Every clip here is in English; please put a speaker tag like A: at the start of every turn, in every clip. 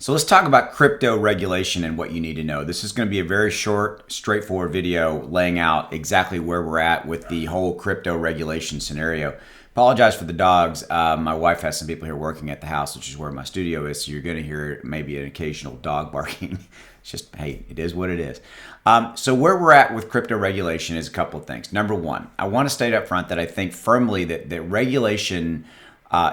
A: So let's talk about crypto regulation and what you need to know. This is going to be a very short, straightforward video laying out exactly where we're at with the whole crypto regulation scenario. Apologize for the dogs. My wife has some people here working at the house, which is where my studio is, so you're going to hear maybe an occasional dog barking. It's just, hey, it is what it is. So where we're at with crypto regulation is a couple of things. Number one, I want to state up front that I think firmly that regulation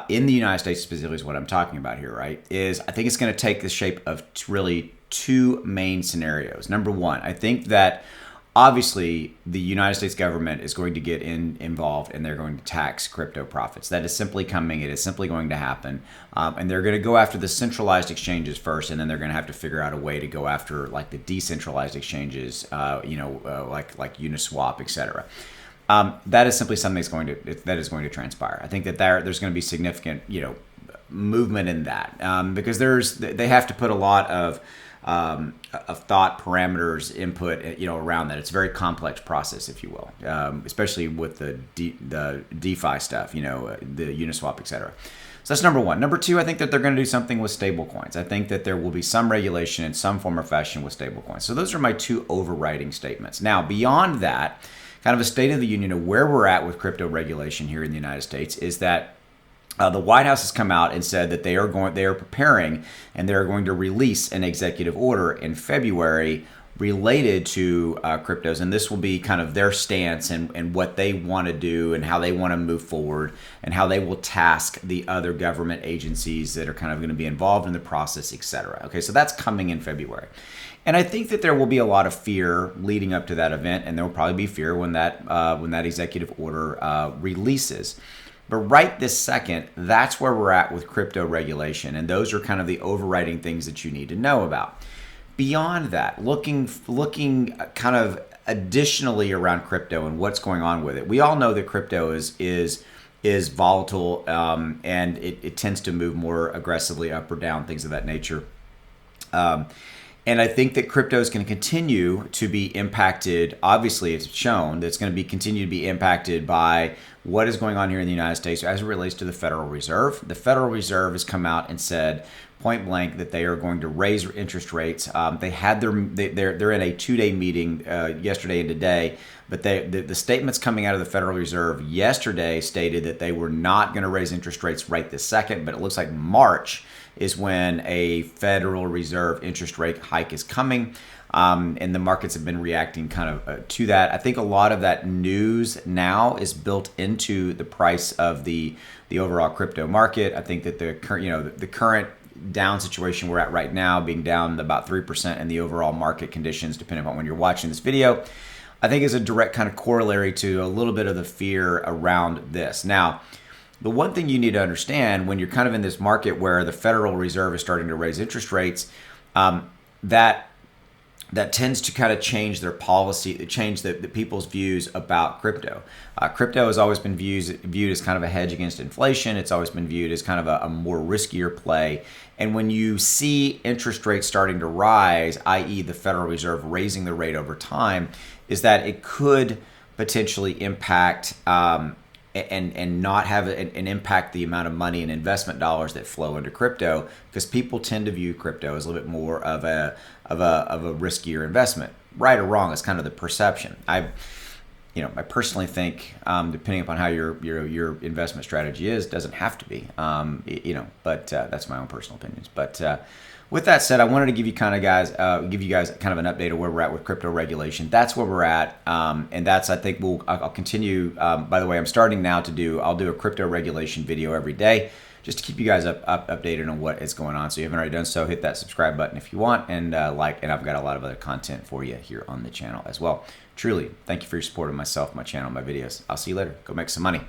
A: in the United States specifically is what I'm talking about here, right? I think it's going to take the shape of really two main scenarios. Number one, I think that obviously the United States government is going to get involved and they're going to tax crypto profits. That is simply coming. It is simply going to happen. And they're going to go after the centralized exchanges first, and then they're going to have to figure out a way to go after like the decentralized exchanges, like Uniswap, etc. That is simply something that is going to transpire. I think that there's going to be significant, movement in that because they have to put a lot of thought parameters input, around that. It's a very complex process, if you will, especially with the DeFi stuff, the Uniswap, etc. So that's number one. Number two, I think that they're going to do something with stablecoins. I think that there will be some regulation in some form or fashion with stablecoins. So those are my two overriding statements. Now, beyond that, kind of a state of the union of where we're at with crypto regulation here in the United States is that the White House has come out and said that they are preparing and they're going to release an executive order in February related to cryptos, and this will be kind of their stance and what they want to do and how they want to move forward and how they will task the other government agencies that are kind of going to be involved in the process, etc. Okay, so that's coming in February. And I think that there will be a lot of fear leading up to that event, and there will probably be fear when that executive order releases. But right this second, that's where we're at with crypto regulation, and those are kind of the overriding things that you need to know about. Beyond that, looking kind of additionally around crypto and what's going on with it, we all know that crypto is volatile, and it tends to move more aggressively up or down, things of that nature. And I think that crypto is going to continue to be impacted. Obviously, it's shown that it's going to continue to be impacted by what is going on here in the United States as it relates to the Federal Reserve. The Federal Reserve has come out and said point blank that they are going to raise interest rates. They had they're in a 2-day meeting yesterday and today, but the statements coming out of the Federal Reserve yesterday stated that they were not going to raise interest rates right this second, but it looks like March is when a Federal Reserve interest rate hike is coming, and the markets have been reacting kind of to that. I think a lot of that news now is built into the price of the overall crypto market. I think that the current down situation we're at right now, being down about 3% in the overall market conditions, depending on when you're watching this video, I think is a direct kind of corollary to a little bit of the fear around this. Now, the one thing you need to understand when you're kind of in this market where the Federal Reserve is starting to raise interest rates, that tends to kind of change their policy, change the people's views about crypto. Crypto has always been viewed as kind of a hedge against inflation. It's always been viewed as kind of a more riskier play. And when you see interest rates starting to rise, i.e. the Federal Reserve raising the rate over time, is that it could potentially impact and not have an impact the amount of money and investment dollars that flow into crypto, because people tend to view crypto as a little bit more of a riskier investment. Right or wrong, it's kind of the perception. I personally think, depending upon how your investment strategy is, doesn't have to be, but that's my own personal opinions. But with that said, I wanted to give you guys kind of an update of where we're at with crypto regulation. That's where we're at, and that's, I think I'll continue. By the way, I'll do a crypto regulation video every day, just to keep you guys updated on what is going on. So if you haven't already done so, hit that subscribe button if you want, and and I've got a lot of other content for you here on the channel as well. Truly, thank you for your support of myself, my channel, my videos. I'll see you later. Go make some money.